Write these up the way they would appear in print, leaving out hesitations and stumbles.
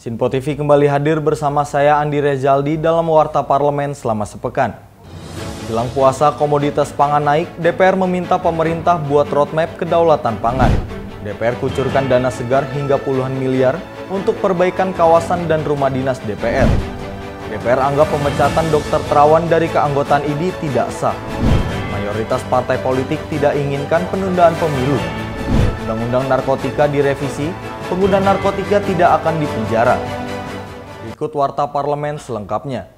Sinpo TV kembali hadir bersama saya Andi Rezaldi dalam Warta Parlemen selama sepekan. Jelang puasa komoditas pangan naik, DPR meminta pemerintah buat roadmap kedaulatan pangan. DPR kucurkan dana segar hingga puluhan miliar untuk perbaikan kawasan dan rumah dinas DPR. DPR anggap pemecatan Dr. Terawan dari keanggotaan ID tidak sah. Mayoritas partai politik tidak inginkan penundaan pemilu. Undang-undang narkotika direvisi, pengguna narkotika tidak akan dipenjara. Ikut Warta Parlemen selengkapnya.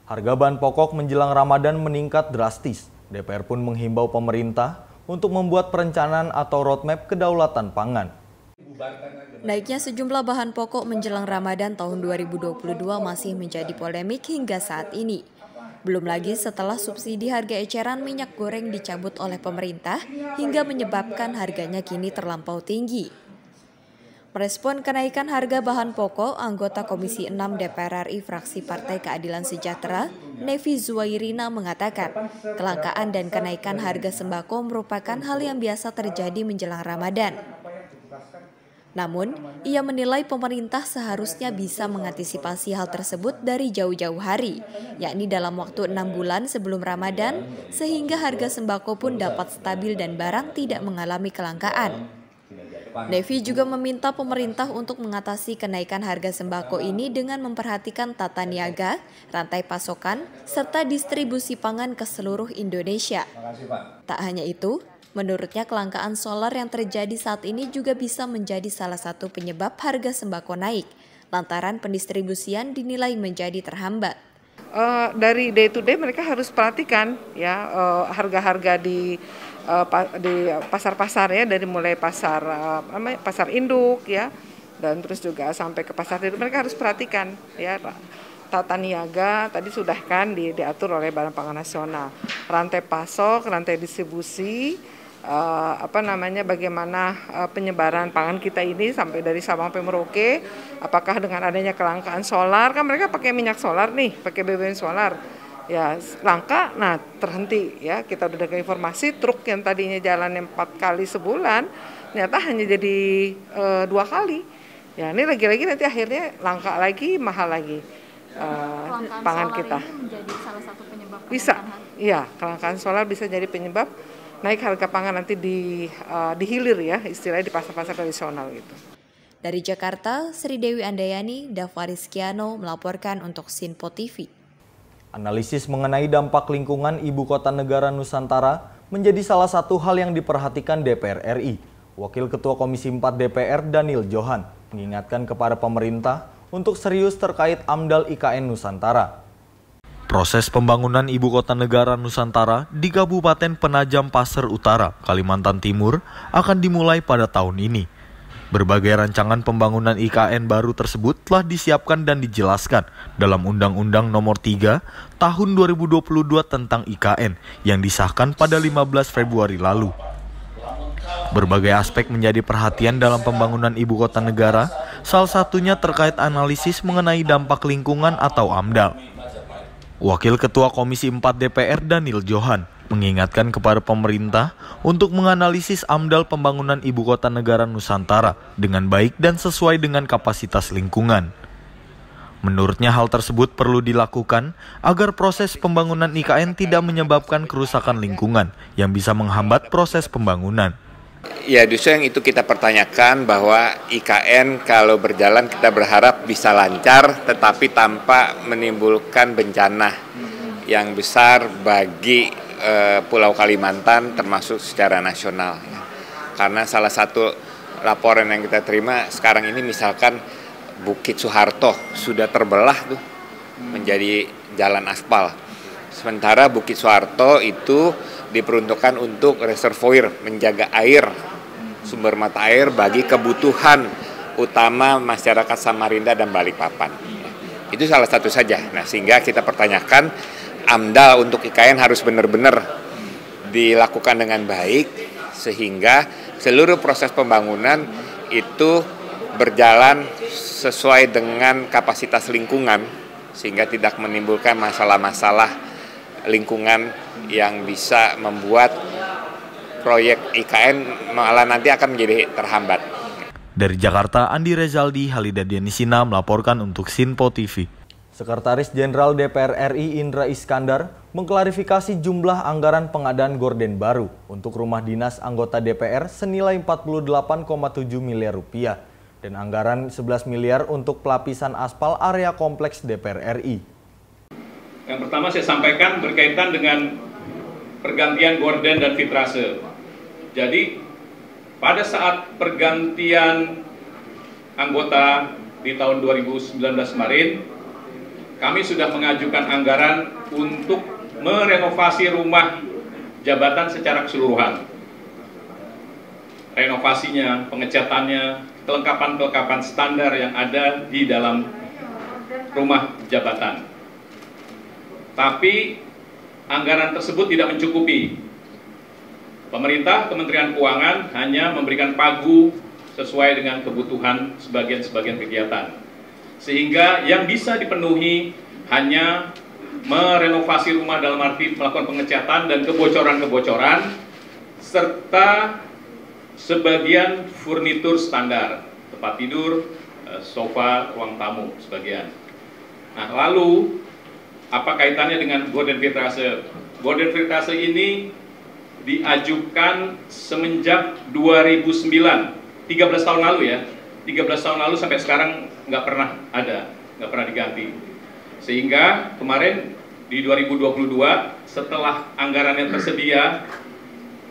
Harga bahan pokok menjelang Ramadan meningkat drastis. DPR pun menghimbau pemerintah untuk membuat perencanaan atau roadmap kedaulatan pangan. Naiknya sejumlah bahan pokok menjelang Ramadan tahun 2022 masih menjadi polemik hingga saat ini. Belum lagi setelah subsidi harga eceran minyak goreng dicabut oleh pemerintah hingga menyebabkan harganya kini terlampau tinggi. Merespon kenaikan harga bahan pokok, anggota Komisi 6 DPR RI fraksi Partai Keadilan Sejahtera, Nevi Zuwairina mengatakan, kelangkaan dan kenaikan harga sembako merupakan hal yang biasa terjadi menjelang Ramadan. Namun, ia menilai pemerintah seharusnya bisa mengantisipasi hal tersebut dari jauh-jauh hari, yakni dalam waktu 6 bulan sebelum Ramadan, sehingga harga sembako pun dapat stabil dan barang tidak mengalami kelangkaan. Nevi juga meminta pemerintah untuk mengatasi kenaikan harga sembako ini dengan memperhatikan tata niaga, rantai pasokan, serta distribusi pangan ke seluruh Indonesia. Tak hanya itu, menurutnya kelangkaan solar yang terjadi saat ini juga bisa menjadi salah satu penyebab harga sembako naik, lantaran pendistribusian dinilai menjadi terhambat. Dari day to day mereka harus perhatikan ya harga-harga di pasar-pasar ya, dari mulai pasar pasar induk ya, dan terus juga sampai ke pasar induk mereka harus perhatikan ya. Tata niaga tadi sudah kan diatur oleh Badan Pangan Nasional, rantai pasok, rantai distribusi, bagaimana penyebaran pangan kita ini sampai dari Sabang sampai Merauke. Apakah dengan adanya kelangkaan solar, kan mereka pakai minyak solar nih, pakai BBM solar ya, langka, nah terhenti ya. Kita udah dengar informasi truk yang tadinya jalan 4 kali sebulan ternyata hanya jadi 2 kali ya. Ini lagi-lagi nanti akhirnya langka lagi, mahal lagi pangan kita. Itu menjadi salah satu penyebab bisa, iya, kelangkaan solar bisa jadi penyebab naik harga pangan nanti di hilir ya, istilahnya di pasar-pasar tradisional gitu. Dari Jakarta, Sri Dewi Andayani, Davaris Kiano melaporkan untuk Sinpo TV. Analisis mengenai dampak lingkungan Ibu Kota Negara Nusantara menjadi salah satu hal yang diperhatikan DPR RI. Wakil Ketua Komisi 4 DPR Daniel Johan mengingatkan kepada pemerintah untuk serius terkait AMDAL IKN Nusantara. Proses pembangunan Ibu Kota Negara Nusantara di Kabupaten Penajam Pasir Utara, Kalimantan Timur akan dimulai pada tahun ini. Berbagai rancangan pembangunan IKN baru tersebut telah disiapkan dan dijelaskan dalam Undang-Undang Nomor 3 Tahun 2022 tentang IKN yang disahkan pada 15 Februari lalu. Berbagai aspek menjadi perhatian dalam pembangunan Ibu Kota Negara, salah satunya terkait analisis mengenai dampak lingkungan atau AMDAL. Wakil Ketua Komisi 4 DPR Daniel Johan mengingatkan kepada pemerintah untuk menganalisis AMDAL pembangunan Ibu Kota Negara Nusantara dengan baik dan sesuai dengan kapasitas lingkungan. Menurutnya hal tersebut perlu dilakukan agar proses pembangunan IKN tidak menyebabkan kerusakan lingkungan yang bisa menghambat proses pembangunan. Ya, justru yang itu kita pertanyakan, bahwa IKN kalau berjalan kita berharap bisa lancar tetapi tanpa menimbulkan bencana yang besar bagi Pulau Kalimantan termasuk secara nasional ya. Karena salah satu laporan yang kita terima sekarang ini misalkan Bukit Soeharto sudah terbelah tuh menjadi jalan aspal. Sementara Bukit Soeharto itu diperuntukkan untuk reservoir, menjaga air, sumber mata air bagi kebutuhan utama masyarakat Samarinda dan Balikpapan. Itu salah satu saja. Nah, sehingga kita pertanyakan AMDAL untuk IKN harus benar-benar dilakukan dengan baik sehingga seluruh proses pembangunan itu berjalan sesuai dengan kapasitas lingkungan sehingga tidak menimbulkan masalah-masalah lingkungan yang bisa membuat proyek IKN malah nanti akan menjadi terhambat. Dari Jakarta, Andi Rezaldi, Halida Denisina melaporkan untuk Sinpo TV. Sekretaris Jenderal DPR RI Indra Iskandar mengklarifikasi jumlah anggaran pengadaan gorden baru untuk rumah dinas anggota DPR senilai 48,7 miliar rupiah dan anggaran 11 miliar untuk pelapisan aspal area kompleks DPR RI. Yang pertama saya sampaikan berkaitan dengan pergantian gorden dan filtrase. Jadi pada saat pergantian anggota di tahun 2019 kemarin, kami sudah mengajukan anggaran untuk merenovasi rumah jabatan secara keseluruhan. Renovasinya, pengecatannya, kelengkapan-kelengkapan standar yang ada di dalam rumah jabatan. Tapi anggaran tersebut tidak mencukupi. Pemerintah, Kementerian Keuangan hanya memberikan pagu sesuai dengan kebutuhan sebagian-sebagian kegiatan. Sehingga yang bisa dipenuhi hanya merenovasi rumah dalam arti melakukan pengecatan dan kebocoran-kebocoran serta sebagian furnitur standar, tempat tidur, sofa, ruang tamu sebagian. Nah, lalu apa kaitannya dengan gorden filtrase? Gorden filtrase ini diajukan semenjak 2009, 13 tahun lalu ya. 13 tahun lalu sampai sekarang nggak pernah ada, nggak pernah diganti. Sehingga kemarin di 2022 setelah anggaran yang tersedia,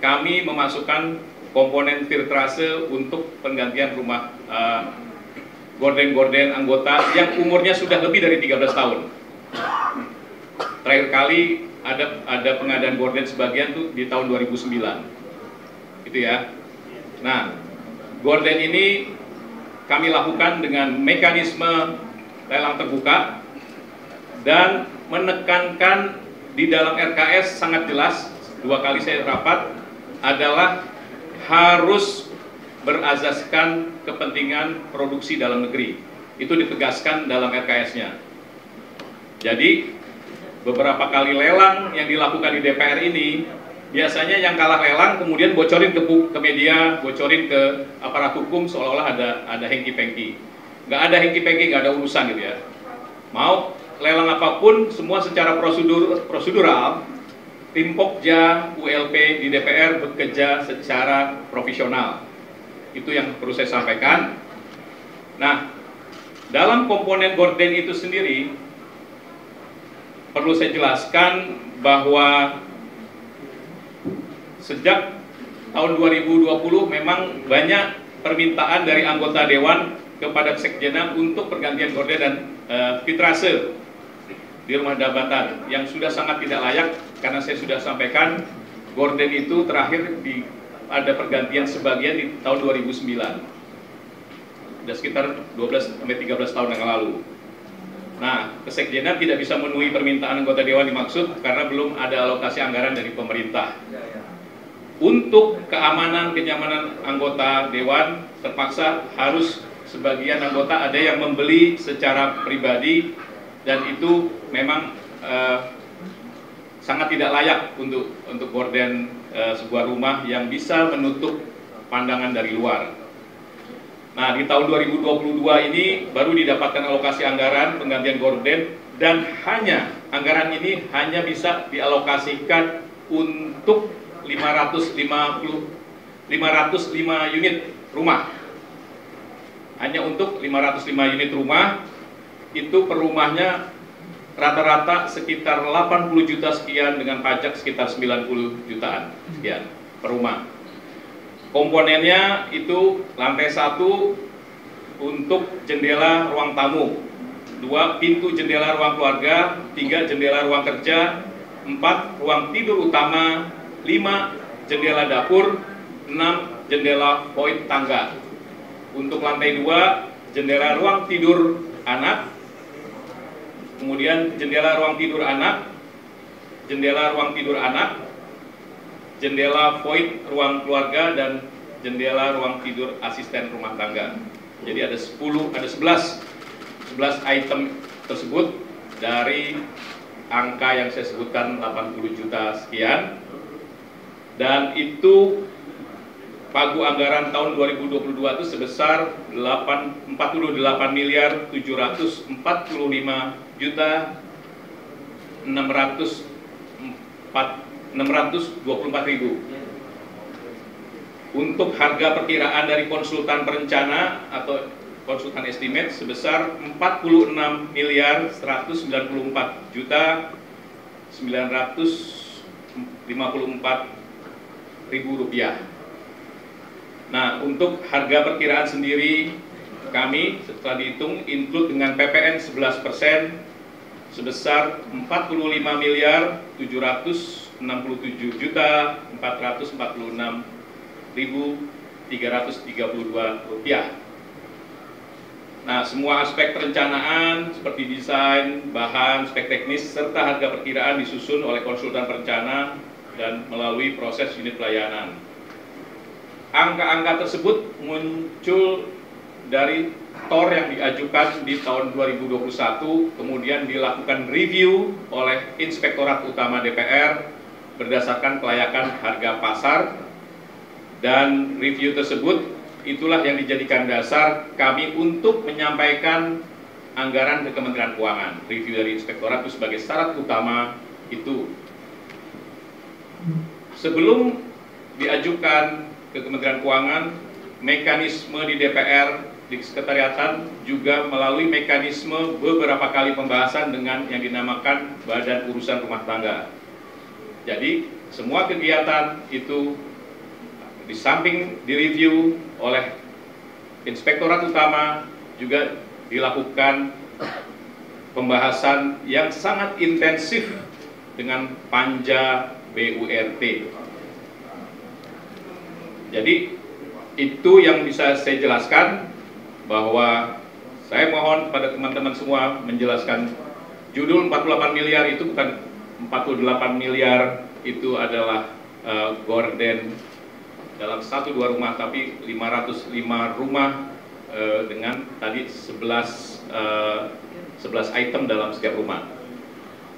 kami memasukkan komponen filtrase untuk penggantian rumah gorden-gorden anggota yang umurnya sudah lebih dari 13 tahun. Terakhir kali ada pengadaan gorden sebagian tuh di tahun 2009. Gitu ya. Nah, gorden ini kami lakukan dengan mekanisme lelang terbuka dan menekankan di dalam RKS sangat jelas, 2 kali saya rapat, adalah harus berazaskan kepentingan produksi dalam negeri. Itu ditegaskan dalam RKS-nya. Jadi, beberapa kali lelang yang dilakukan di DPR ini, biasanya yang kalah lelang kemudian bocorin ke media, bocorin ke aparat hukum seolah-olah ada hengki-pengki. Nggak ada hengki-pengki, nggak ada urusan gitu ya. Mau lelang apapun, semua secara prosedural, tim Pokja, ULP di DPR bekerja secara profesional. Itu yang perlu saya sampaikan. Nah, dalam komponen gorden itu sendiri, perlu saya jelaskan bahwa sejak tahun 2020 memang banyak permintaan dari anggota Dewan kepada Sekjenan untuk pergantian gorden dan filtrase di rumah jabatan yang sudah sangat tidak layak, karena saya sudah sampaikan gorden itu terakhir ada pergantian sebagian di tahun 2009. Sudah sekitar 12-13 tahun yang lalu. Nah, Kesekjenan tidak bisa memenuhi permintaan anggota Dewan dimaksud karena belum ada alokasi anggaran dari pemerintah. Untuk keamanan, kenyamanan anggota Dewan, terpaksa harus sebagian anggota ada yang membeli secara pribadi, dan itu memang sangat tidak layak untuk gorden sebuah rumah yang bisa menutup pandangan dari luar. Nah, di tahun 2022 ini baru didapatkan alokasi anggaran penggantian gorden, dan anggaran ini hanya bisa dialokasikan untuk 505 unit rumah. Hanya untuk 505 unit rumah, itu per rumahnya rata-rata sekitar 80 juta sekian dengan pajak sekitar 90 jutaan sekian per rumah. Komponennya itu lantai 1 untuk jendela ruang tamu, 2 pintu jendela ruang keluarga, 3 jendela ruang kerja, 4 ruang tidur utama, 5 jendela dapur, 6 jendela void tangga. Untuk lantai 2 jendela ruang tidur anak, kemudian jendela ruang tidur anak, jendela ruang tidur anak, jendela void ruang keluarga, dan jendela ruang tidur asisten rumah tangga. Jadi ada 11 item tersebut dari angka yang saya sebutkan 80 juta sekian, dan itu pagu anggaran tahun 2022 itu sebesar 48.624.624.000. Untuk harga perkiraan dari konsultan perencana atau konsultan estimate sebesar 46.194.954.000 rupiah. Nah, untuk harga perkiraan sendiri kami setelah dihitung include dengan PPN 11% sebesar 45.746.446.332 rupiah. Nah, semua aspek perencanaan seperti desain, bahan, spek teknis, serta harga perkiraan disusun oleh konsultan perencana dan melalui proses unit pelayanan. Angka-angka tersebut muncul dari TOR yang diajukan di tahun 2021, kemudian dilakukan review oleh Inspektorat Utama DPR berdasarkan kelayakan harga pasar, dan review tersebut itulah yang dijadikan dasar kami untuk menyampaikan anggaran ke Kementerian Keuangan. Review dari Inspektorat itu sebagai syarat utama itu. Sebelum diajukan ke Kementerian Keuangan, mekanisme di DPR, di Sekretariatan juga melalui mekanisme beberapa kali pembahasan dengan yang dinamakan Badan Urusan Rumah Tangga. Jadi semua kegiatan itu di samping direview oleh Inspektorat Utama juga dilakukan pembahasan yang sangat intensif dengan Panja BURT. Jadi itu yang bisa saya jelaskan, bahwa saya mohon pada teman-teman semua menjelaskan judul 48 miliar itu bukan 48 miliar itu adalah gorden dalam 1-2 rumah, tapi 505 rumah dengan tadi 11 item dalam setiap rumah.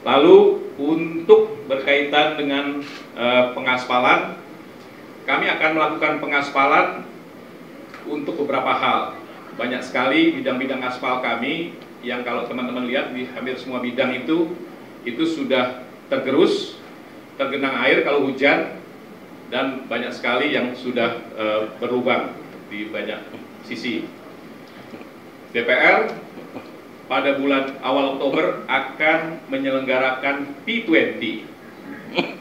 Lalu untuk berkaitan dengan pengaspalan, kami akan melakukan pengaspalan untuk beberapa hal. Banyak sekali bidang-bidang aspal kami yang kalau teman-teman lihat di hampir semua bidang itu sudah tergerus, tergenang air kalau hujan, dan banyak sekali yang sudah berlubang di banyak sisi. DPR pada bulan awal Oktober akan menyelenggarakan P20,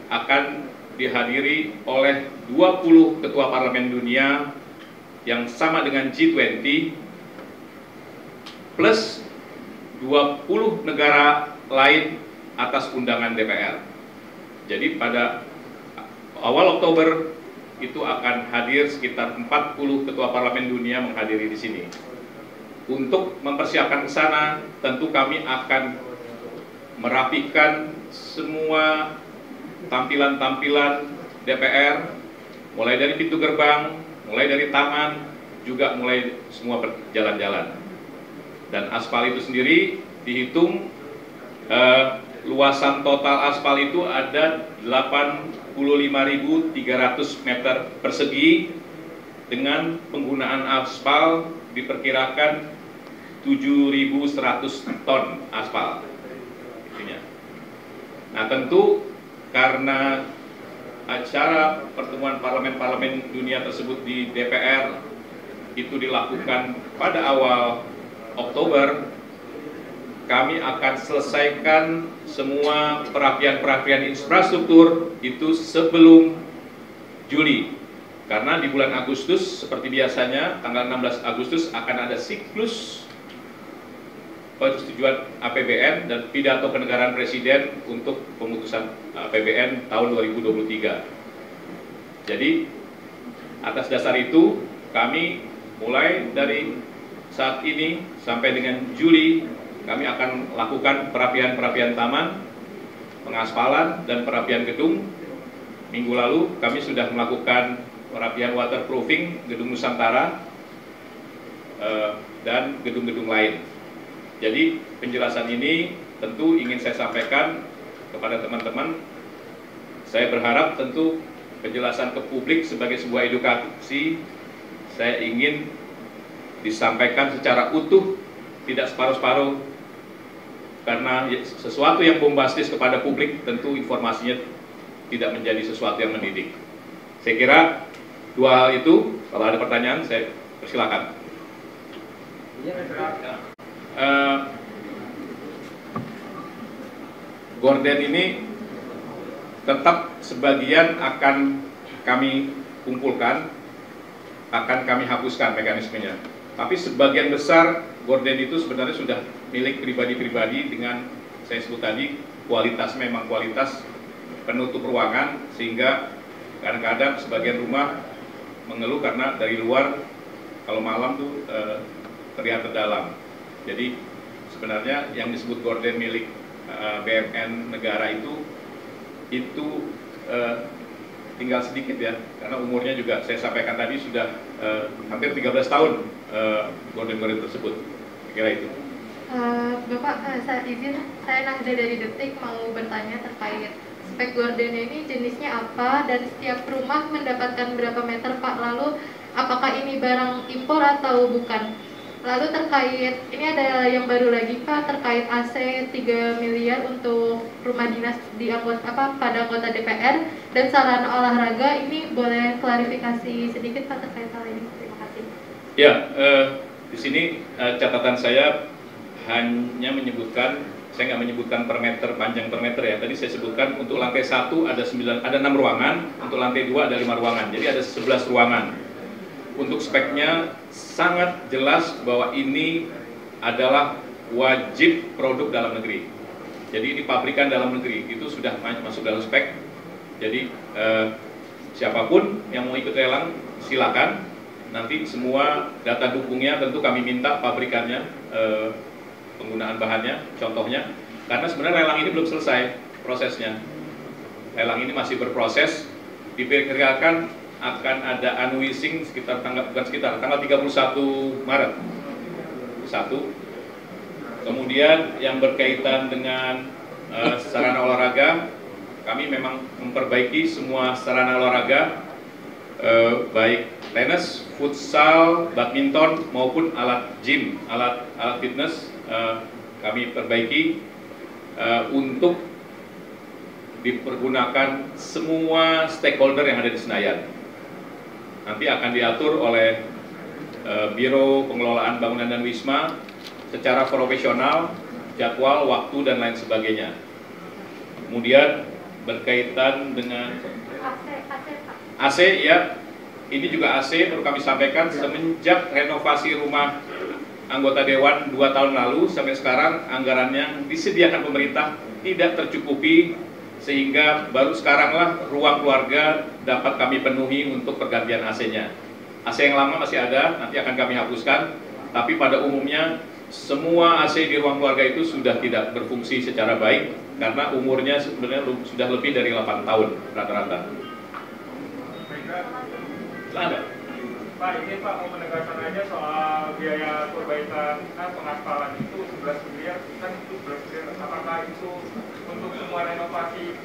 akan dihadiri oleh 20 ketua parlemen dunia yang sama dengan G20 plus 20 negara lain atas undangan DPR. Jadi pada awal Oktober itu akan hadir sekitar 40 ketua parlemen dunia menghadiri di sini. Untuk mempersiapkan ke sana, tentu kami akan merapikan semua tampilan-tampilan DPR, mulai dari pintu gerbang, mulai dari taman, juga mulai semua berjalan-jalan. Dan aspal itu sendiri dihitung luasan total aspal itu ada 85.300 meter persegi dengan penggunaan aspal diperkirakan 7.100 ton aspal. Nah, tentu karena acara pertemuan parlemen-parlemen dunia tersebut di DPR itu dilakukan pada awal Oktober, kami akan selesaikan semua perapian-perapian infrastruktur itu sebelum Juli. Karena di bulan Agustus, seperti biasanya, tanggal 16 Agustus akan ada siklus persetujuan APBN dan pidato kenegaraan Presiden untuk pemutusan APBN tahun 2023. Jadi, atas dasar itu, kami mulai dari saat ini sampai dengan Juli, kami akan lakukan perapian-perapian taman, pengaspalan, dan perapian gedung. Minggu lalu kami sudah melakukan perapian waterproofing Gedung Nusantara, dan gedung-gedung lain. Jadi penjelasan ini tentu ingin saya sampaikan kepada teman-teman. Saya berharap tentu penjelasan ke publik sebagai sebuah edukasi, saya ingin disampaikan secara utuh, tidak separuh-separuh, karena sesuatu yang bombastis kepada publik tentu informasinya tidak menjadi sesuatu yang mendidik. Saya kira dua hal itu, kalau ada pertanyaan saya persilakan. Gorden ini tetap sebagian akan kami kumpulkan, akan kami hapuskan mekanismenya. Tapi sebagian besar gorden itu sebenarnya sudah milik pribadi-pribadi dengan saya sebut tadi kualitas, memang kualitas penutup ruangan, sehingga kadang-kadang sebagian rumah mengeluh karena dari luar kalau malam tuh terlihat dalam. Jadi sebenarnya yang disebut gorden milik BUMN negara itu tinggal sedikit ya, karena umurnya juga saya sampaikan tadi sudah hampir 13 tahun gorden-gorden tersebut. Kira itu. Bapak, saya izin, saya Nahda dari Detik mau bertanya terkait spek gorden ini jenisnya apa dan setiap rumah mendapatkan berapa meter Pak? Lalu apakah ini barang impor atau bukan? Lalu terkait, ini ada yang baru lagi Pak, terkait AC 3 miliar untuk rumah dinas di pada anggota DPR dan sarana olahraga, ini boleh klarifikasi sedikit Pak terkait hal ini? Terima kasih. Ya, di sini catatan saya hanya menyebutkan, saya nggak menyebutkan per meter, panjang per meter ya. Tadi saya sebutkan untuk lantai 1 ada 6 ruangan, untuk lantai 2 ada 5 ruangan, jadi ada 11 ruangan. Untuk speknya sangat jelas bahwa ini adalah wajib produk dalam negeri. Jadi ini pabrikan dalam negeri, itu sudah masuk dalam spek. Jadi siapapun yang mau ikut lelang silakan. Nanti semua data dukungnya tentu kami minta pabrikannya, penggunaan bahannya, contohnya. Karena sebenarnya lelang ini belum selesai prosesnya. Lelang ini masih berproses, diperkirakan akan ada unleashing tanggal 31 Maret. Satu. Kemudian yang berkaitan dengan sarana olahraga, kami memang memperbaiki semua sarana olahraga, baik tenis, futsal, badminton maupun alat gym, alat fitness, kami perbaiki untuk dipergunakan semua stakeholder yang ada di Senayan. Nanti akan diatur oleh Biro Pengelolaan Bangunan dan Wisma secara profesional, jadwal, waktu, dan lain sebagainya. Kemudian berkaitan dengan AC ya, ini juga AC perlu kami sampaikan semenjak renovasi rumah anggota Dewan 2 tahun lalu sampai sekarang anggarannya disediakan pemerintah tidak tercukupi, sehingga baru sekaranglah ruang keluarga dapat kami penuhi untuk pergantian AC-nya. AC yang lama masih ada, nanti akan kami hapuskan, tapi pada umumnya semua AC di ruang keluarga itu sudah tidak berfungsi secara baik karena umurnya sebenarnya sudah lebih dari 8 tahun rata-rata. Ada. Pak, ini Pak mau menegaskan aja soal biaya perbaikan pengaspalan itu 11 miliar, kan itu 11 miliar. Apakah itu untuk semua renovasi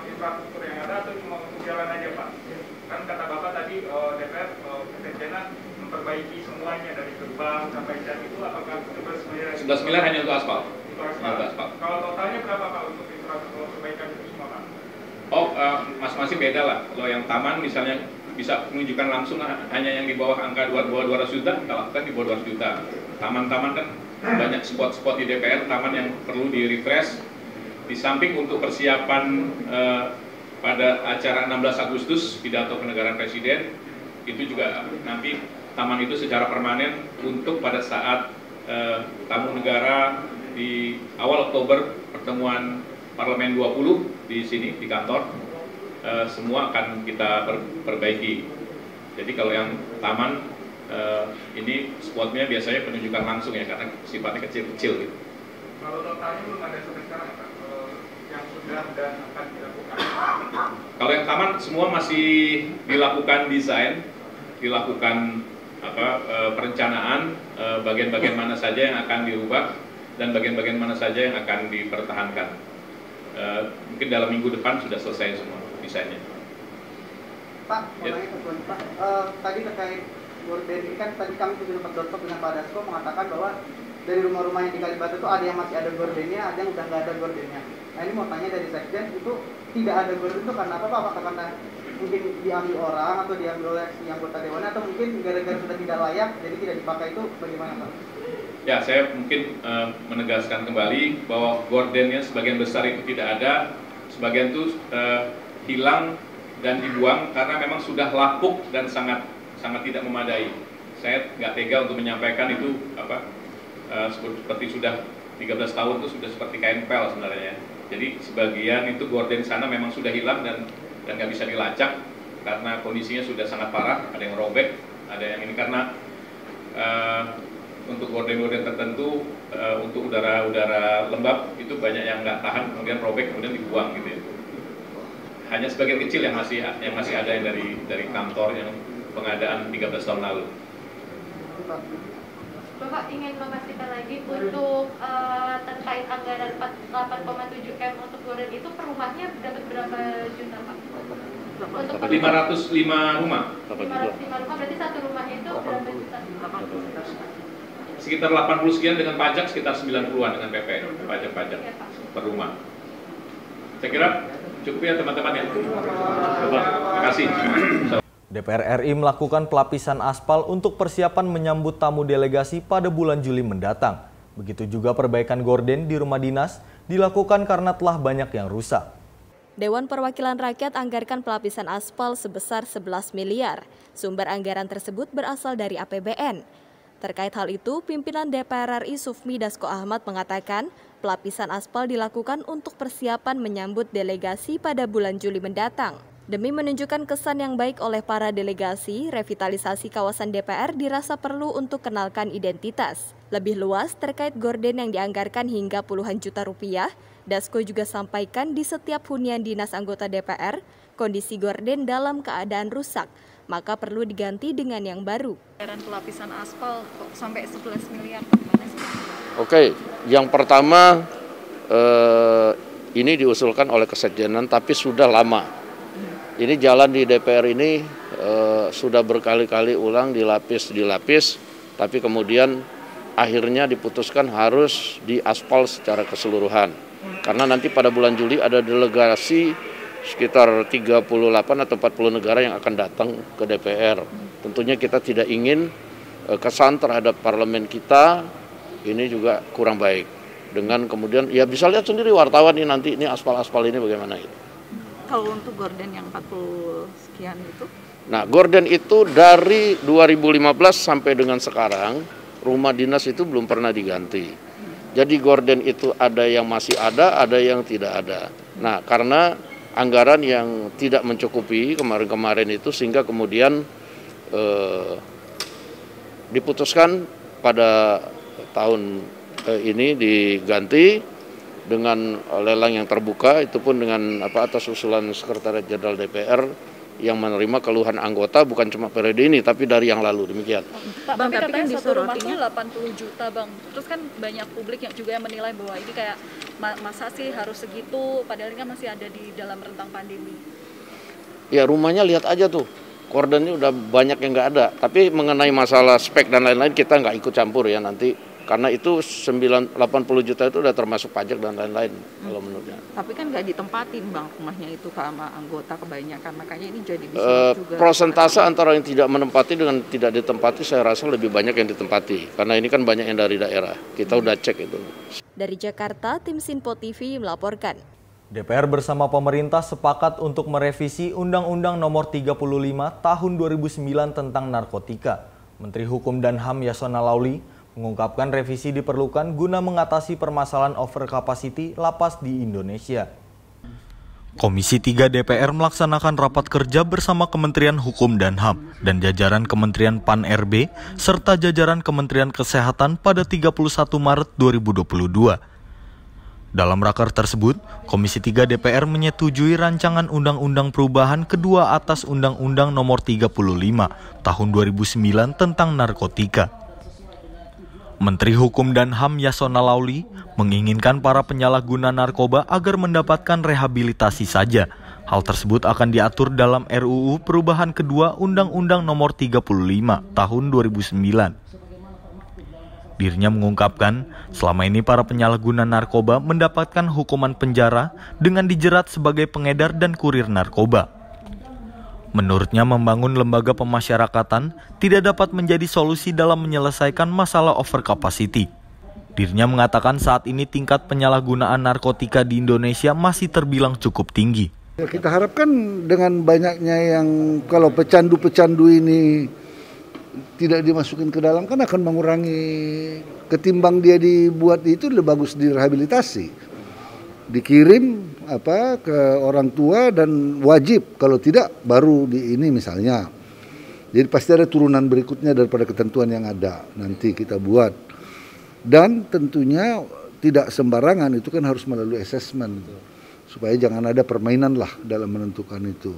infrastruktur yang ada atau cuma untuk jalan aja Pak? Kan kata Bapak tadi DPR rencana memperbaiki semuanya dari gerbang sampai jam itu, apakah 11 miliar? 11 miliar hanya untuk aspal. Untuk aspal. Kalau totalnya berapa Pak untuk infrastruktur perbaikan itu semua Pak? Oh, masing-masing beda lah. Kalau yang taman misalnya bisa menunjukkan langsung hanya yang di bawah angka 200 juta, kita lakukan di bawah 200 juta. Taman-taman kan banyak spot-spot di DPR, taman yang perlu di-refresh. Di samping untuk persiapan pada acara 16 Agustus, pidato kenegaraan Presiden, itu juga nanti taman itu secara permanen untuk pada saat tamu negara di awal Oktober, pertemuan Parlemen 20 di sini, di kantor, semua akan kita perbaiki. Jadi kalau yang taman ini spotnya biasanya penunjukan langsung ya, karena sifatnya kecil-kecil gitu. Kalau totalnya belum ada sampai sekarang Pak, yang sudah dan akan dilakukan. Kalau yang taman semua masih dilakukan desain, dilakukan perencanaan, bagian-bagian mana saja yang akan dirubah dan bagian-bagian mana saja yang akan dipertahankan. Mungkin dalam minggu depan sudah selesai semua desainnya. Pak, Pak, tadi terkait gorden ini kan tadi kami sudah sempat dotok dengan Pak Dasko mengatakan bahwa dari rumah-rumah yang di Kalibata itu ada yang masih ada gordennya, ada yang udah nggak ada gordennya. Nah ini mau tanya dari Sekjen, itu tidak ada gorden itu karena apa Pak? Apakah karena mungkin diambil orang atau diambil oleh si anggota dewan atau mungkin gara-gara sudah tidak layak jadi tidak dipakai, itu bagaimana Pak? Ya, saya mungkin menegaskan kembali bahwa gordennya sebagian besar itu tidak ada, sebagian itu hilang dan dibuang karena memang sudah lapuk dan sangat tidak memadai. Saya nggak tega untuk menyampaikan itu seperti sudah 13 tahun itu sudah seperti kain pel sebenarnya. Jadi sebagian itu gorden sana memang sudah hilang dan nggak bisa dilacak karena kondisinya sudah sangat parah. Ada yang robek, ada yang ini karena untuk gorden-gorden tertentu untuk udara lembab itu banyak yang nggak tahan, kemudian robek, kemudian dibuang gitu ya. Hanya sebagian kecil yang masih ada yang dari kantor yang pengadaan 13 tahun lalu. Bapak ingin memastikan lagi untuk terkait anggaran 8,7 M untuk gorden itu per rumahnya dapat berapa juta Pak? Untuk 505 rumah. 505 rumah berarti satu rumahnya itu berapa juta? Sekitar 80 sekian dengan pajak, sekitar 90-an dengan PP pajak-pajak per rumah. Saya kira cukup ya teman-teman ya. Terima kasih. DPR RI melakukan pelapisan aspal untuk persiapan menyambut tamu delegasi pada bulan Juli mendatang. Begitu juga perbaikan gorden di rumah dinas dilakukan karena telah banyak yang rusak. Dewan Perwakilan Rakyat anggarkan pelapisan aspal sebesar 11 miliar. Sumber anggaran tersebut berasal dari APBN. Terkait hal itu, pimpinan DPR RI Sufmi Dasko Ahmad mengatakan pelapisan aspal dilakukan untuk persiapan menyambut delegasi pada bulan Juli mendatang. Demi menunjukkan kesan yang baik oleh para delegasi, revitalisasi kawasan DPR dirasa perlu untuk kenalkan identitas. Lebih luas terkait gorden yang dianggarkan hingga puluhan juta rupiah, Dasko juga sampaikan di setiap hunian dinas anggota DPR, kondisi gorden dalam keadaan rusak, maka perlu diganti dengan yang baru. Anggaran pelapisan aspal kok sampai 11 miliar, bagaimana sih? Oke, yang pertama ini diusulkan oleh Kesekjenan tapi sudah lama. Ini jalan di DPR ini sudah berkali-kali ulang dilapis, tapi kemudian akhirnya diputuskan harus diaspal secara keseluruhan. Karena nanti pada bulan Juli ada delegasi sekitar 38 atau 40 negara yang akan datang ke DPR. Tentunya kita tidak ingin kesan terhadap parlemen kita ini juga kurang baik. Dengan kemudian, ya bisa lihat sendiri wartawan ini nanti ini aspal-aspal ini bagaimana itu. Kalau untuk gorden yang 40 sekian itu? Nah, gorden itu dari 2015 sampai dengan sekarang, rumah dinas itu belum pernah diganti. Jadi gorden itu ada yang masih ada yang tidak ada. Nah, karena anggaran yang tidak mencukupi kemarin-kemarin itu, sehingga kemudian diputuskan pada tahun ini diganti dengan lelang yang terbuka, itu pun dengan atas usulan Sekretariat Jenderal DPR yang menerima keluhan anggota bukan cuma periode ini tapi dari yang lalu, demikian. Pak, tapi katanya satu rumah itu 80 juta Bang. Terus kan banyak publik yang juga yang menilai bahwa ini kayak masa sih harus segitu, padahal ini kan masih ada di dalam rentang pandemi. Ya rumahnya lihat aja tuh, gordennya udah banyak yang nggak ada. Tapi mengenai masalah spek dan lain-lain kita nggak ikut campur ya nanti. Karena itu 80 juta itu udah termasuk pajak dan lain-lain kalau menurutnya. Tapi kan nggak ditempatin Bang rumahnya itu sama anggota kebanyakan, makanya ini jadi bisa juga. Prosentase antara yang tidak menempati dengan tidak ditempati saya rasa lebih banyak yang ditempati. Karena ini kan banyak yang dari daerah, kita udah cek itu. Dari Jakarta, tim Sinpo TV melaporkan. DPR bersama pemerintah sepakat untuk merevisi Undang-Undang Nomor 35 Tahun 2009 tentang narkotika. Menteri Hukum dan HAM Yasona Lauli mengungkapkan revisi diperlukan guna mengatasi permasalahan overcapacity lapas di Indonesia. Komisi 3 DPR melaksanakan rapat kerja bersama Kementerian Hukum dan HAM dan jajaran Kementerian PAN-RB serta jajaran Kementerian Kesehatan pada 31 Maret 2022. Dalam raker tersebut, Komisi 3 DPR menyetujui rancangan Undang-Undang Perubahan kedua atas Undang-Undang Nomor 35 Tahun 2009 tentang narkotika. Menteri Hukum dan HAM Yasona Lauli menginginkan para penyalahguna narkoba agar mendapatkan rehabilitasi saja. Hal tersebut akan diatur dalam RUU Perubahan kedua Undang-Undang Nomor 35 Tahun 2009. Dirinya mengungkapkan, selama ini para penyalahguna narkoba mendapatkan hukuman penjara dengan dijerat sebagai pengedar dan kurir narkoba. Menurutnya, membangun lembaga pemasyarakatan tidak dapat menjadi solusi dalam menyelesaikan masalah overcapacity. Dirinya mengatakan saat ini tingkat penyalahgunaan narkotika di Indonesia masih terbilang cukup tinggi. Kita harapkan dengan banyaknya yang kalau pecandu-pecandu ini tidak dimasukin ke dalam kan akan mengurangi, ketimbang dia dibuat itu lebih bagus direhabilitasi, dikirim ke orang tua dan wajib, kalau tidak baru di ini misalnya. Jadi pasti ada turunan berikutnya daripada ketentuan yang ada nanti kita buat, dan tentunya tidak sembarangan, itu kan harus melalui assessment supaya jangan ada permainan lah dalam menentukan itu.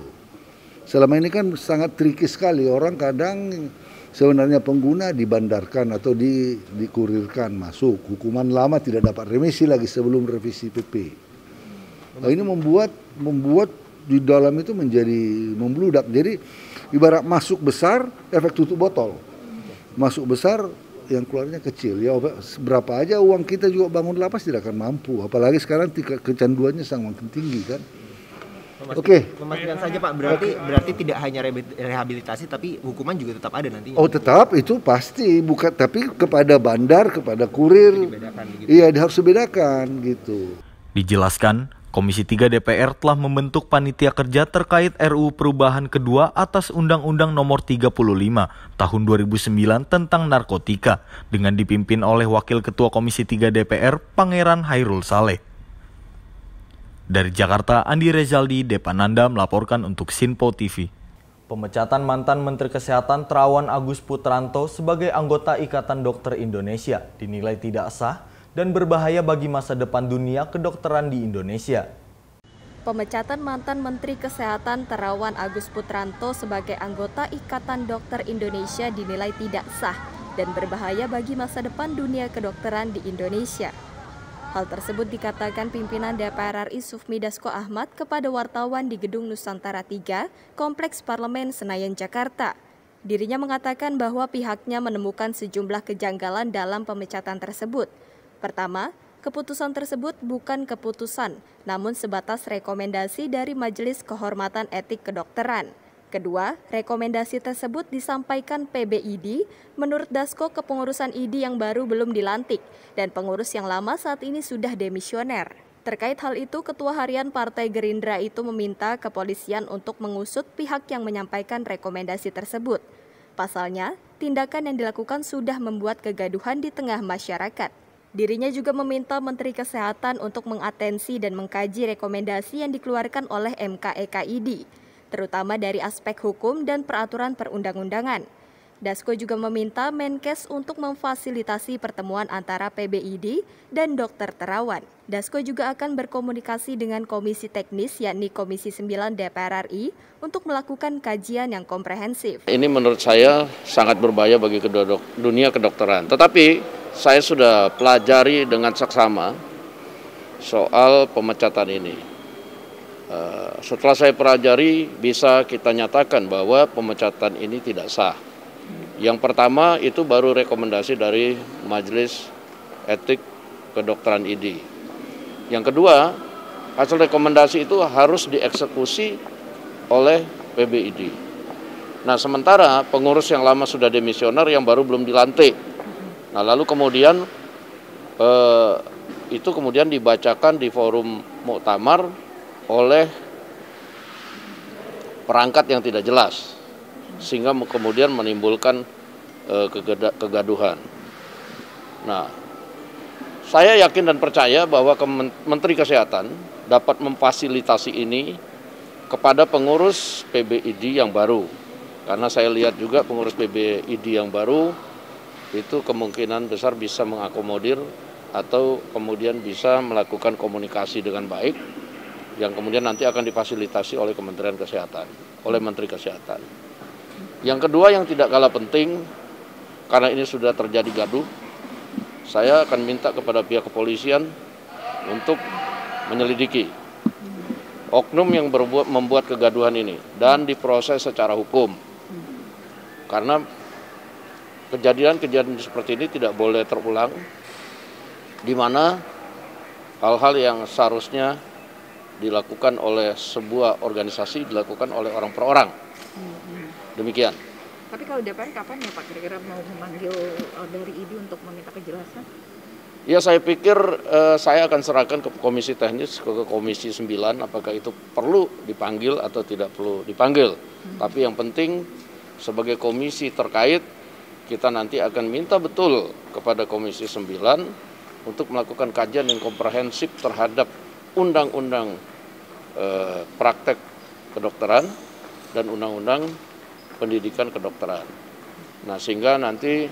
Selama ini kan sangat tricky sekali, orang kadang sebenarnya pengguna dibandarkan atau dikurirkan masuk. Hukuman lama tidak dapat remisi lagi sebelum revisi PP. Nah, ini membuat di dalam itu menjadi membludak. Jadi ibarat masuk besar, efek tutup botol. Masuk besar, yang keluarnya kecil. Ya berapa aja uang kita juga bangun lapas tidak akan mampu. Apalagi sekarang tingkat kecanduannya sangat makin tinggi kan. Oke. Memastikan saja Pak, berarti tidak hanya rehabilitasi tapi hukuman juga tetap ada nantinya. Oh tetap, itu pasti, bukan, tapi kepada bandar, kepada kurir, iya harus dibedakan gitu. Dijelaskan, Komisi 3 DPR telah membentuk panitia kerja terkait RUU Perubahan kedua atas Undang-Undang Nomor 35 Tahun 2009 tentang narkotika dengan dipimpin oleh Wakil Ketua Komisi 3 DPR Pangeran Hairul Saleh. Dari Jakarta, Andi Rezaldi, Depananda melaporkan untuk Sinpo TV. Pemecatan mantan Menteri Kesehatan Terawan Agus Putranto sebagai anggota Ikatan Dokter Indonesia dinilai tidak sah dan berbahaya bagi masa depan dunia kedokteran di Indonesia. Pemecatan mantan Menteri Kesehatan Terawan Agus Putranto sebagai anggota Ikatan Dokter Indonesia dinilai tidak sah dan berbahaya bagi masa depan dunia kedokteran di Indonesia. Hal tersebut dikatakan pimpinan DPR RI Sufmi Dasko Ahmad kepada wartawan di Gedung Nusantara 3, Kompleks Parlemen Senayan, Jakarta. Dirinya mengatakan bahwa pihaknya menemukan sejumlah kejanggalan dalam pemecatan tersebut. Pertama, keputusan tersebut bukan keputusan, namun sebatas rekomendasi dari Majelis Kehormatan Etik Kedokteran. Kedua, rekomendasi tersebut disampaikan PBID menurut Dasko kepengurusan ID yang baru belum dilantik dan pengurus yang lama saat ini sudah demisioner. Terkait hal itu, Ketua Harian Partai Gerindra itu meminta kepolisian untuk mengusut pihak yang menyampaikan rekomendasi tersebut. Pasalnya, tindakan yang dilakukan sudah membuat kegaduhan di tengah masyarakat. Dirinya juga meminta Menteri Kesehatan untuk mengatensi dan mengkaji rekomendasi yang dikeluarkan oleh MKEKID, terutama dari aspek hukum dan peraturan perundang-undangan. Dasko juga meminta Menkes untuk memfasilitasi pertemuan antara PBID dan Dokter Terawan. Dasko juga akan berkomunikasi dengan Komisi Teknis, yakni Komisi 9 DPR RI, untuk melakukan kajian yang komprehensif. Ini menurut saya sangat berbahaya bagi dunia kedokteran. Tetapi saya sudah pelajari dengan seksama soal pemecatan ini. Setelah saya pelajari, bisa kita nyatakan bahwa pemecatan ini tidak sah. Yang pertama itu baru rekomendasi dari Majelis Etik Kedokteran ID. Yang kedua, hasil rekomendasi itu harus dieksekusi oleh PBID. Nah, sementara pengurus yang lama sudah demisioner, yang baru belum dilantik. Nah, lalu kemudian itu kemudian dibacakan di forum muktamar oleh perangkat yang tidak jelas, sehingga kemudian menimbulkan kegaduhan. Nah, saya yakin dan percaya bahwa Menteri Kesehatan dapat memfasilitasi ini kepada pengurus PBID yang baru. Karena saya lihat juga pengurus PBID yang baru itu kemungkinan besar bisa mengakomodir atau kemudian bisa melakukan komunikasi dengan baik yang kemudian nanti akan difasilitasi oleh Kementerian Kesehatan, oleh Menteri Kesehatan. Yang kedua yang tidak kalah penting, karena ini sudah terjadi gaduh, saya akan minta kepada pihak kepolisian untuk menyelidiki oknum yang membuat kegaduhan ini dan diproses secara hukum. Karena kejadian-kejadian seperti ini tidak boleh terulang, di mana hal-hal yang seharusnya dilakukan oleh sebuah organisasi dilakukan oleh orang per orang. Demikian. Tapi kalau DPR kapan ya Pak kira-kira mau memanggil dari ID untuk meminta kejelasan? Ya saya pikir saya akan serahkan ke komisi teknis, ke komisi 9, apakah itu perlu dipanggil atau tidak perlu dipanggil. Tapi yang penting sebagai komisi terkait, kita nanti akan minta betul kepada komisi 9 untuk melakukan kajian yang komprehensif terhadap undang-undang praktek kedokteran dan undang-undang pendidikan kedokteran. Nah sehingga nanti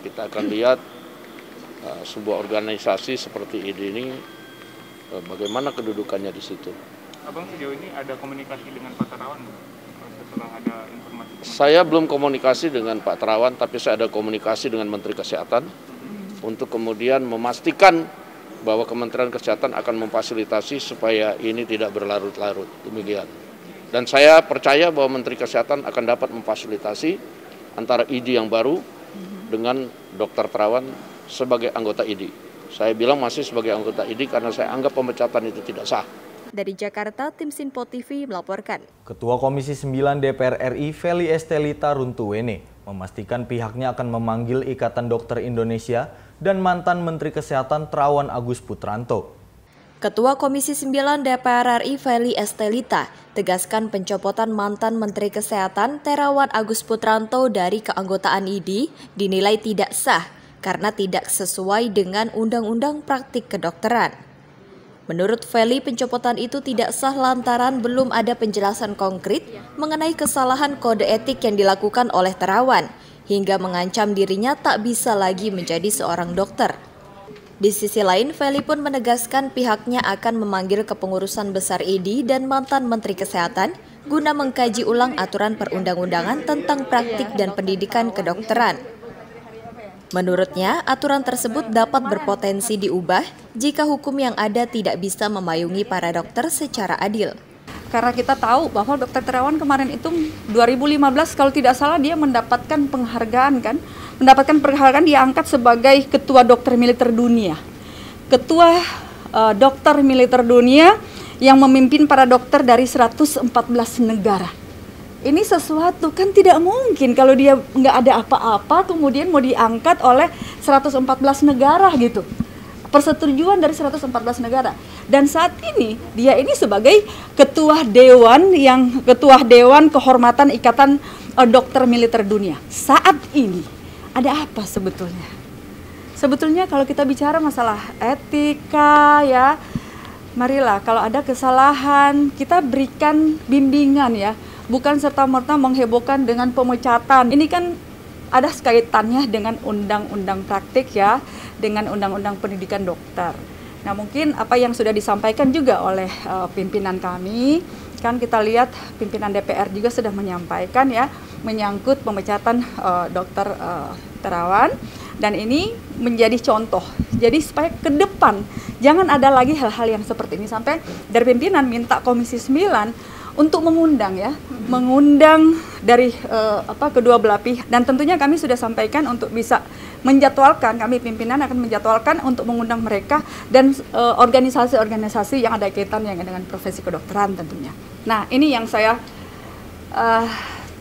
kita akan lihat sebuah organisasi seperti ini bagaimana kedudukannya di situ. Abang sejauh ini ada komunikasi dengan Pak Terawan setelah ada informasi? Saya belum komunikasi dengan Pak Terawan, tapi saya ada komunikasi dengan Menteri Kesehatan untuk kemudian memastikan bahwa Kementerian Kesehatan akan memfasilitasi supaya ini tidak berlarut-larut. Demikian. Dan saya percaya bahwa Menteri Kesehatan akan dapat memfasilitasi antara ID yang baru dengan Dr. Terawan sebagai anggota ID. Saya bilang masih sebagai anggota ID karena saya anggap pemecatan itu tidak sah. Dari Jakarta, tim Sinpo TV melaporkan. Ketua Komisi 9 DPR RI Feli Estelita Runtuwene memastikan pihaknya akan memanggil Ikatan Dokter Indonesia dan mantan Menteri Kesehatan Terawan Agus Putranto. Ketua Komisi 9 DPR RI Feli Estelita tegaskan pencopotan mantan Menteri Kesehatan Terawan Agus Putranto dari keanggotaan ID dinilai tidak sah karena tidak sesuai dengan Undang-Undang Praktik Kedokteran. Menurut Feli, pencopotan itu tidak sah lantaran belum ada penjelasan konkret mengenai kesalahan kode etik yang dilakukan oleh Terawan, hingga mengancam dirinya tak bisa lagi menjadi seorang dokter. Di sisi lain, Feli pun menegaskan pihaknya akan memanggil kepengurusan besar ID dan mantan Menteri Kesehatan guna mengkaji ulang aturan perundang-undangan tentang praktik dan pendidikan kedokteran. Menurutnya, aturan tersebut dapat berpotensi diubah jika hukum yang ada tidak bisa memayungi para dokter secara adil. Karena kita tahu bahwa Dr. Terawan kemarin itu 2015 kalau tidak salah dia mendapatkan penghargaan kan. Mendapatkan penghargaan dia angkat sebagai Ketua Dokter Militer Dunia. Ketua Dokter Militer Dunia yang memimpin para dokter dari 114 negara. Ini sesuatu kan tidak mungkin kalau dia nggak ada apa-apa kemudian mau diangkat oleh 114 negara gitu. Persetujuan dari 114 negara. Dan saat ini dia ini sebagai ketua dewan kehormatan Ikatan Dokter Militer Dunia. Saat ini ada apa sebetulnya? Sebetulnya kalau kita bicara masalah etika ya, marilah kalau ada kesalahan kita berikan bimbingan ya. Bukan serta-merta menghebohkan dengan pemecatan. Ini kan ada kaitannya dengan undang-undang praktik ya, dengan undang-undang pendidikan dokter. Nah mungkin apa yang sudah disampaikan juga oleh pimpinan kami, kan kita lihat pimpinan DPR juga sudah menyampaikan ya, menyangkut pemecatan Dr. Terawan. Dan ini menjadi contoh. Jadi supaya ke depan jangan ada lagi hal-hal yang seperti ini. Sampai dari pimpinan minta Komisi 9 untuk mengundang ya, mengundang dari kedua belah pihak, dan tentunya kami sudah sampaikan untuk bisa menjadwalkan, kami pimpinan akan menjadwalkan untuk mengundang mereka dan organisasi-organisasi yang ada kaitannya dengan profesi kedokteran tentunya. Nah ini yang saya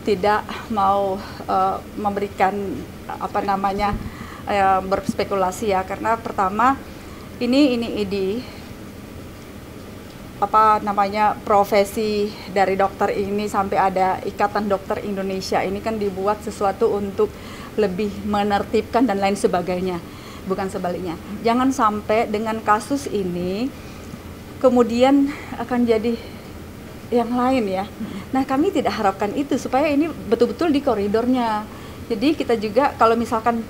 tidak mau memberikan berspekulasi ya, karena pertama ini profesi dari dokter ini sampai ada Ikatan Dokter Indonesia ini kan dibuat sesuatu untuk lebih menertibkan dan lain sebagainya, bukan sebaliknya. Jangan sampai dengan kasus ini kemudian akan jadi yang lain ya. Nah kami tidak harapkan itu, supaya ini betul-betul di koridornya. Jadi kita juga kalau misalkan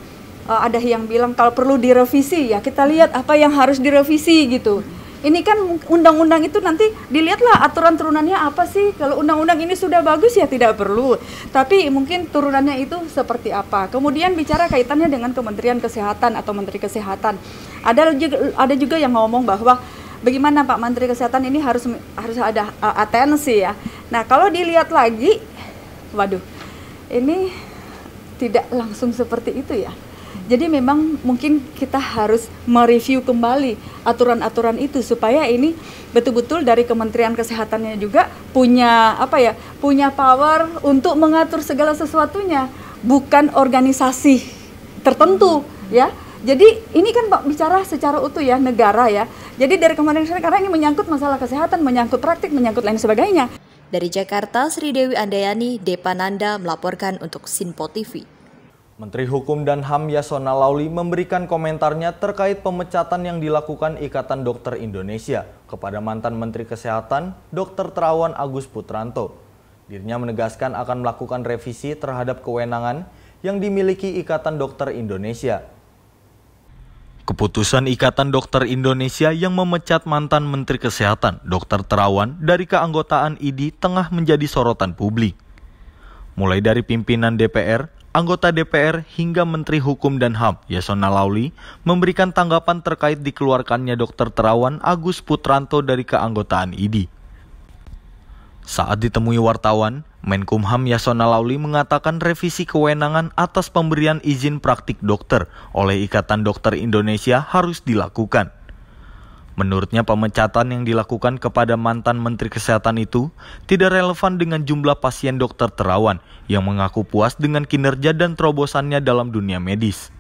ada yang bilang kalau perlu direvisi, ya kita lihat apa yang harus direvisi gitu. Ini kan undang-undang itu nanti dilihatlah aturan turunannya apa sih. Kalau undang-undang ini sudah bagus ya tidak perlu. Tapi mungkin turunannya itu seperti apa. Kemudian bicara kaitannya dengan Kementerian Kesehatan atau Menteri Kesehatan. Ada juga yang ngomong bahwa bagaimana Pak Menteri Kesehatan ini harus ada atensi ya. Nah, kalau dilihat lagi, waduh, ini tidak langsung seperti itu ya. Jadi memang mungkin kita harus mereview kembali aturan-aturan itu supaya ini betul-betul dari Kementerian Kesehatannya juga punya punya power untuk mengatur segala sesuatunya, bukan organisasi tertentu ya. Jadi ini kan Pak bicara secara utuh ya, negara ya. Jadi dari Kementerian Kesehatan karena ini menyangkut masalah kesehatan, menyangkut praktik, menyangkut lain sebagainya. Dari Jakarta, Sri Dewi Andayani, Depananda melaporkan untuk Sinpo TV. Menteri Hukum dan HAM Yasona Lauli memberikan komentarnya terkait pemecatan yang dilakukan Ikatan Dokter Indonesia kepada mantan Menteri Kesehatan Dr. Terawan Agus Putranto. Dirinya menegaskan akan melakukan revisi terhadap kewenangan yang dimiliki Ikatan Dokter Indonesia. Keputusan Ikatan Dokter Indonesia yang memecat mantan Menteri Kesehatan Dr. Terawan dari keanggotaan IDI tengah menjadi sorotan publik. Mulai dari pimpinan DPR, anggota DPR hingga Menteri Hukum dan HAM Yasona Lauli memberikan tanggapan terkait dikeluarkannya Dr. Terawan Agus Putranto dari keanggotaan IDI. Saat ditemui wartawan, Menkumham Yasona Lauli mengatakan revisi kewenangan atas pemberian izin praktik dokter oleh Ikatan Dokter Indonesia harus dilakukan. Menurutnya pemecatan yang dilakukan kepada mantan Menteri Kesehatan itu tidak relevan dengan jumlah pasien Dr. Terawan yang mengaku puas dengan kinerja dan terobosannya dalam dunia medis.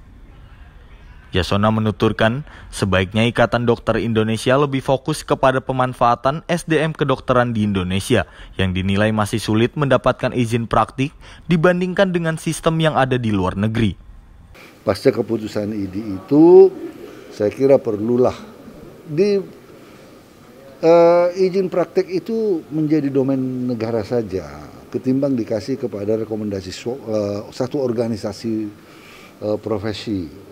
Yasona menuturkan, sebaiknya Ikatan Dokter Indonesia lebih fokus kepada pemanfaatan SDM kedokteran di Indonesia yang dinilai masih sulit mendapatkan izin praktik dibandingkan dengan sistem yang ada di luar negeri. Pasca keputusan IDI itu, saya kira perlulah izin praktek itu menjadi domain negara saja, ketimbang dikasih kepada rekomendasi satu organisasi profesi.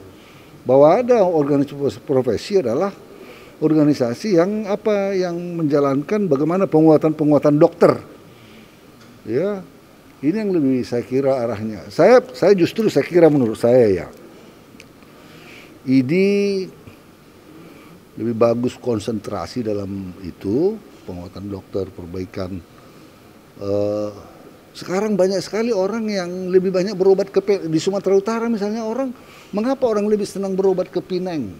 Bahwa ada organisasi profesi adalah organisasi yang menjalankan bagaimana penguatan dokter. Ya, ini yang lebih saya kira arahnya. Saya kira menurut saya ya, IDI lebih bagus konsentrasi dalam itu, penguatan dokter, perbaikan. Sekarang banyak sekali orang yang lebih banyak berobat di Sumatera Utara misalnya mengapa orang lebih senang berobat ke Pineng?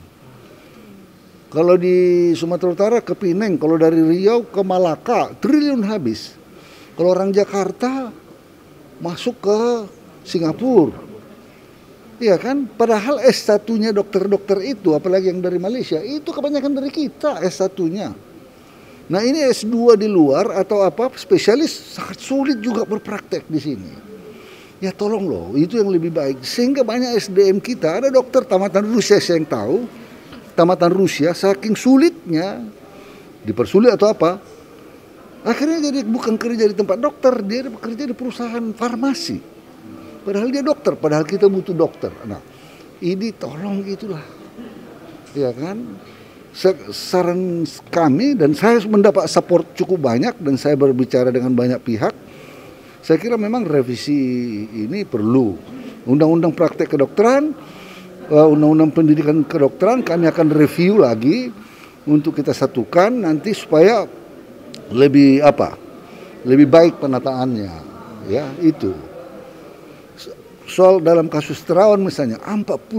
Kalau di Sumatera Utara ke Pineng, kalau dari Riau ke Malaka, triliun habis. Kalau orang Jakarta masuk ke Singapura. Iya kan, padahal S1-nya dokter-dokter itu, apalagi yang dari Malaysia, itu kebanyakan dari kita S1-nya. Nah ini S2 di luar atau spesialis sangat sulit juga berpraktek di sini. Ya tolong loh, itu yang lebih baik. Sehingga banyak SDM kita, ada dokter tamatan Rusia saya yang tahu, tamatan Rusia saking sulitnya, dipersulit atau akhirnya jadi bukan kerja di tempat dokter, dia bekerja di perusahaan farmasi. Padahal dia dokter, padahal kita butuh dokter. Nah, ini tolong itulah, ya kan? Saran kami dan saya mendapat support cukup banyak dan saya berbicara dengan banyak pihak. Saya kira memang revisi ini perlu. Undang-undang praktek kedokteran, undang-undang pendidikan kedokteran kami akan review lagi untuk kita satukan nanti supaya lebih baik penataannya, ya itu. Soal dalam kasus Terawan misalnya, 40.000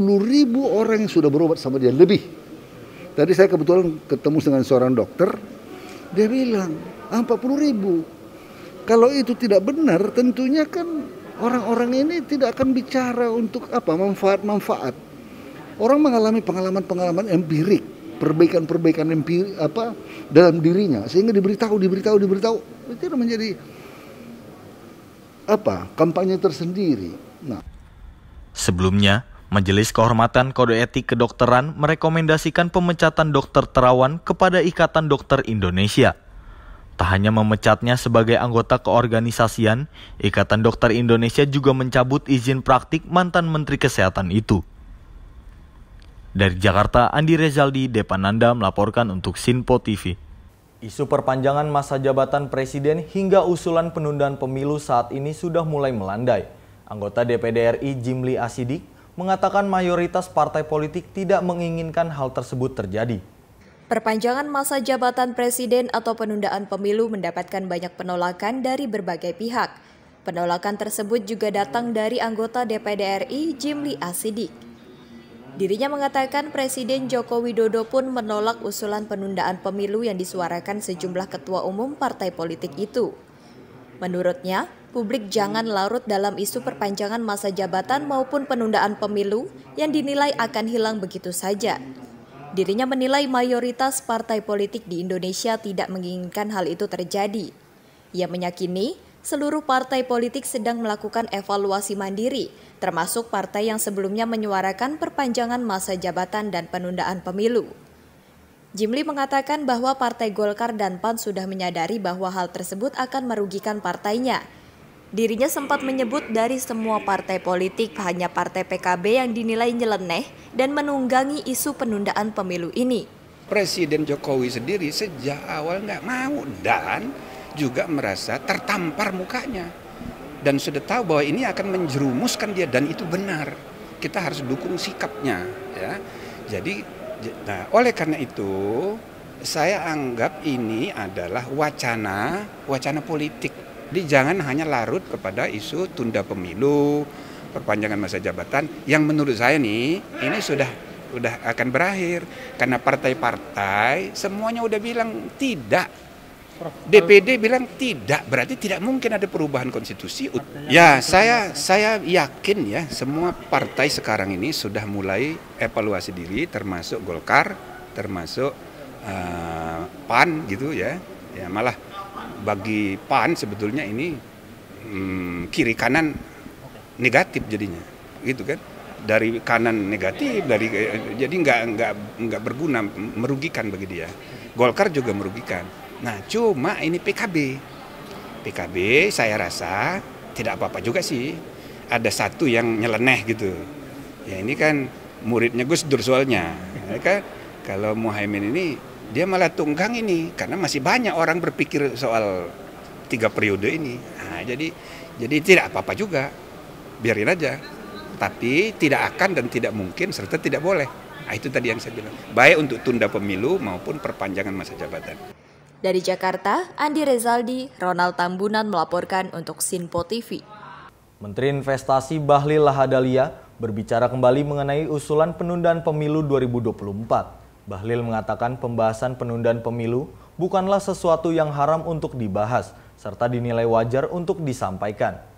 orang yang sudah berobat sama dia, lebih. Tadi saya kebetulan ketemu dengan seorang dokter, dia bilang 40.000. Kalau itu tidak benar, tentunya kan orang-orang ini tidak akan bicara untuk manfaat-manfaat. Orang mengalami pengalaman-pengalaman empirik, perbaikan-perbaikan empirik dalam dirinya, sehingga diberitahu. Itu menjadi kampanye tersendiri. Nah. Sebelumnya, Majelis Kehormatan Kode Etik Kedokteran merekomendasikan pemecatan Dr. Terawan kepada Ikatan Dokter Indonesia. Tak hanya memecatnya sebagai anggota keorganisasian, Ikatan Dokter Indonesia juga mencabut izin praktik mantan Menteri Kesehatan itu. Dari Jakarta, Andi Rezaldi, Depananda melaporkan untuk Sinpo TV. Isu perpanjangan masa jabatan presiden hingga usulan penundaan pemilu saat ini sudah mulai melandai. Anggota DPD RI Jimli Asidik mengatakan mayoritas partai politik tidak menginginkan hal tersebut terjadi. Perpanjangan masa jabatan presiden atau penundaan pemilu mendapatkan banyak penolakan dari berbagai pihak. Penolakan tersebut juga datang dari anggota DPD RI Jimli Asidik. Dirinya mengatakan Presiden Joko Widodo pun menolak usulan penundaan pemilu yang disuarakan sejumlah ketua umum partai politik itu. Menurutnya, publik jangan larut dalam isu perpanjangan masa jabatan maupun penundaan pemilu yang dinilai akan hilang begitu saja. Dirinya menilai mayoritas partai politik di Indonesia tidak menginginkan hal itu terjadi. Ia meyakini seluruh partai politik sedang melakukan evaluasi mandiri, termasuk partai yang sebelumnya menyuarakan perpanjangan masa jabatan dan penundaan pemilu. Jimli mengatakan bahwa Partai Golkar dan PAN sudah menyadari bahwa hal tersebut akan merugikan partainya. Dirinya sempat menyebut dari semua partai politik hanya Partai PKB yang dinilai nyeleneh dan menunggangi isu penundaan pemilu ini. Presiden Jokowi sendiri sejak awal nggak mau dan juga merasa tertampar mukanya dan sudah tahu bahwa ini akan menjerumuskan dia, dan itu benar. Kita harus dukung sikapnya, ya. Jadi, nah, oleh karena itu saya anggap ini adalah wacana politik. Jadi jangan hanya larut kepada isu tunda pemilu, perpanjangan masa jabatan yang menurut saya nih ini sudah akan berakhir karena partai-partai semuanya udah bilang tidak. DPD bilang tidak, berarti tidak mungkin ada perubahan konstitusi. Ya, saya yakin ya semua partai sekarang ini sudah mulai evaluasi diri, termasuk Golkar, termasuk PAN gitu ya. Ya malah bagi PAN sebetulnya ini kiri kanan negatif jadinya, gitu kan? Dari kanan negatif, jadi nggak berguna, merugikan bagi dia. Golkar juga merugikan. Nah, cuma ini PKB saya rasa tidak apa-apa juga sih. Ada satu yang nyeleneh gitu. Ya ini kan muridnya Gus Dur soalnya. Ya kan? Kalau Muhaimin ini dia malah tunggang ini karena masih banyak orang berpikir soal 3 periode ini. Nah, jadi tidak apa-apa juga. Biarin aja. Tapi tidak akan dan tidak mungkin serta tidak boleh. Nah, itu tadi yang saya bilang. Baik untuk tunda pemilu maupun perpanjangan masa jabatan. Dari Jakarta, Andi Rezaldi, Ronald Tambunan melaporkan untuk Sinpo TV. Menteri Investasi Bahlil Lahadalia berbicara kembali mengenai usulan penundaan pemilu 2024. Bahlil mengatakan pembahasan penundaan pemilu bukanlah sesuatu yang haram untuk dibahas, serta dinilai wajar untuk disampaikan.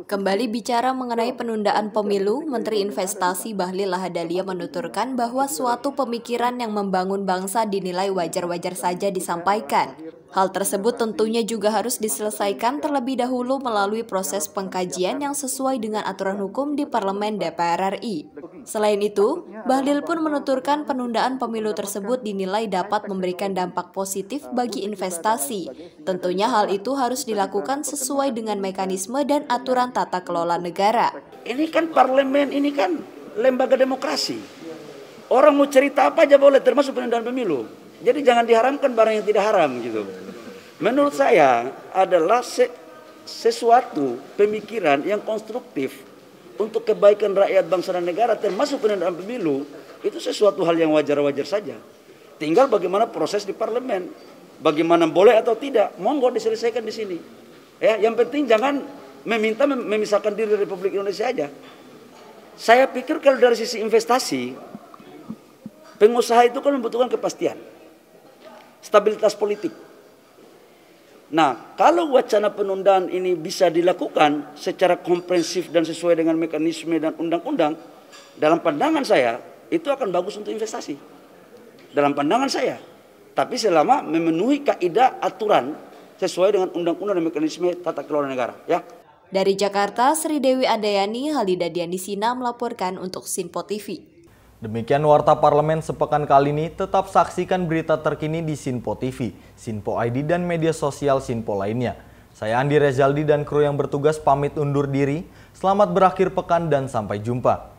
Kembali bicara mengenai penundaan pemilu, Menteri Investasi Bahlil Lahadalia menuturkan bahwa suatu pemikiran yang membangun bangsa dinilai wajar-wajar saja disampaikan. Hal tersebut tentunya juga harus diselesaikan terlebih dahulu melalui proses pengkajian yang sesuai dengan aturan hukum di Parlemen DPR RI. Selain itu, Bahlil pun menuturkan penundaan pemilu tersebut dinilai dapat memberikan dampak positif bagi investasi. Tentunya hal itu harus dilakukan sesuai dengan mekanisme dan aturan tata kelola negara. Ini kan parlemen, ini kan lembaga demokrasi. Orang mau cerita apa aja boleh, termasuk penundaan pemilu. Jadi jangan diharamkan barang yang tidak haram gitu. Menurut saya adalah sesuatu pemikiran yang konstruktif untuk kebaikan rakyat bangsa dan negara, termasuk penundaan pemilu, itu sesuatu hal yang wajar-wajar saja. Tinggal bagaimana proses di parlemen, bagaimana boleh atau tidak, monggo diselesaikan di sini. Ya, yang penting jangan meminta memisahkan diri dari Republik Indonesia aja. Saya pikir kalau dari sisi investasi, pengusaha itu kan membutuhkan kepastian, stabilitas politik. Nah, kalau wacana penundaan ini bisa dilakukan secara komprehensif dan sesuai dengan mekanisme dan undang-undang, dalam pandangan saya itu akan bagus untuk investasi. Dalam pandangan saya. Tapi selama memenuhi kaidah aturan sesuai dengan undang-undang dan mekanisme tata kelola negara, ya. Dari Jakarta, Sri Dewi Andayani, Halida Dianisina melaporkan untuk Sinpo TV. Demikian Warta Parlemen sepekan kali ini, tetap saksikan berita terkini di Sinpo TV, Sinpo ID dan media sosial Sinpo lainnya. Saya Andi Rezaldi dan kru yang bertugas pamit undur diri, selamat berakhir pekan dan sampai jumpa.